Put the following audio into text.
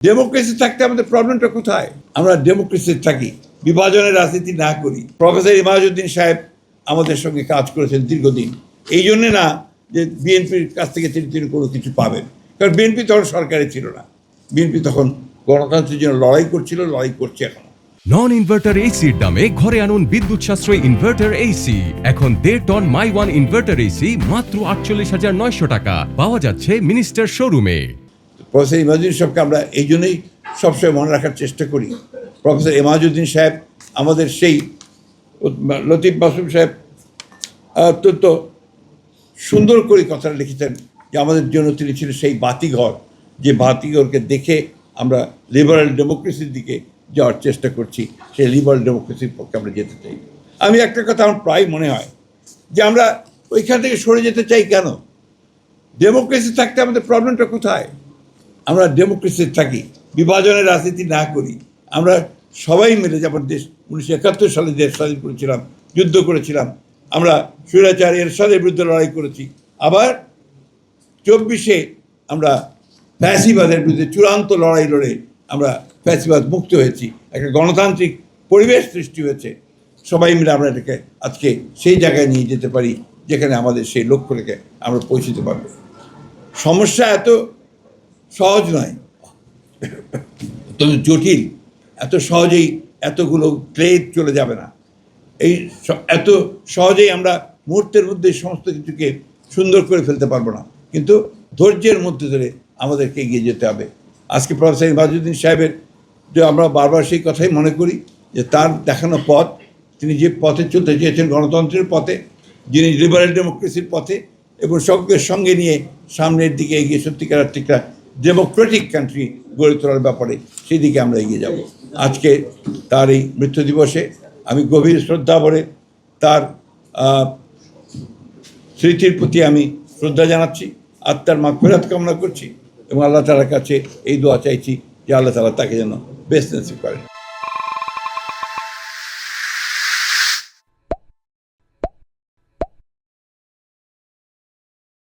Democracy থাকতে আমাদের প্রবলেমটা কোথায়? আমরা ডেমোক্রেসি থাকি, বিভাজনের রাজনীতি না করি। প্রফেসর ইমাজউদ্দিন সাহেব আমাদের সঙ্গে কাজ করেছেন দীর্ঘদিন, এই জন্যে না যে বিএনপির কাছ থেকে তিনি কোনো কিছু পাবেন, কারণ বিএনপি তখন সরকারে ছিল না। বিএনপি তখন গণতন্ত্রের জন্য লড়াই করছে এখন। নন ইনভার্টার এসির দামে ঘরে আনুন বিদ্যুৎ সাশ্রয়ী ইনভার্টার এসি। এখন 1.5 ton my one inverter AC মাত্র 48,900 টাকা পাওয়া যাচ্ছে মিনিস্টার শোরুমে। প্রফেসর ইমাজউদ্দিন সাহেবকে আমরা এই জন্যই সবসময় মনে রাখার চেষ্টা করি। প্রফেসর ইমাজউদ্দিন সাহেব আমাদের সেই লতিফ মাসুম সাহেব অত্যন্ত সুন্দর করে কথাটা লিখেছেন যে আমাদের জন্য তিনি ছিলেন সেই বাতিঘর, যে বাতিঘরকে দেখে আমরা লিবারাল ডেমোক্রেসির দিকে যাওয়ার চেষ্টা করছি। সেই লিবারাল ডেমোক্রেসির পক্ষে আমরা যেতে চাই। আমি একটা কথা আমার প্রায় মনে হয় যে আমরা ওইখান থেকে সরে যেতে চাই কেন? ডেমোক্রেসি থাকতে আমাদের প্রবলেমটা কোথায়? আমরা ডেমোক্রেসি থাকি, বিভাজনের রাজনীতি না করি। আমরা সবাই মিলে যেমন দেশ 1971 সালে দেশ স্বাধীন করেছিলাম, যুদ্ধ করেছিলাম, আমরা স্বৈরাচার এরশাদের বিরুদ্ধে লড়াই করেছি। আবার 24-এ আমরা ফ্যাসিবাদের বিরুদ্ধে চূড়ান্ত লড়াই লড়ে আমরা ফ্যাসিবাদ মুক্ত হয়েছি, একটা গণতান্ত্রিক পরিবেশ সৃষ্টি হয়েছে। সবাই মিলে আমরা এটাকে আজকে সেই জায়গায় নিয়ে যেতে পারি যেখানে আমাদের সেই লক্ষ্য রেখে আমরা পৌঁছতে পারব। সমস্যা এত সহজ নয়, অত্যন্ত জটিল। এত সহজেই এতগুলো ক্লেদ চলে যাবে না। এই এত সহজেই আমরা মুহূর্তের মধ্যে সমস্ত কিছুকে সুন্দর করে ফেলতে পারবো না, কিন্তু ধৈর্যের মধ্যে ধরে আমাদেরকে এগিয়ে যেতে হবে। আজকে প্রফেসর ইমাজউদ্দিন সাহেবের যে আমরা বারবার সেই কথাই মনে করি যে তার দেখানো পথ, তিনি যে পথে চলতে চেয়েছেন গণতন্ত্রের পথে, যিনি লিবারেল ডেমোক্রেসির পথে, এবং সকলকে সঙ্গে নিয়ে সামনের দিকে এগিয়ে সত্যিকার একটা ডেমোক্রেটিক কান্ট্রি গড়ে তোলার ব্যাপারে সেই দিকে আমরা এগিয়ে যাব। আজকে তার এই মৃত্যু দিবসে আমি গভীর শ্রদ্ধা ভরে তার স্মৃতির প্রতি আমি শ্রদ্ধা জানাচ্ছি, আত্মার মাগফিরাত কামনা করছি এবং আল্লাহ তাআলার কাছে এই দোয়া চাইছি যে আল্লাহ তাআলা তাকে যেন বেস্ট নসিব করেন।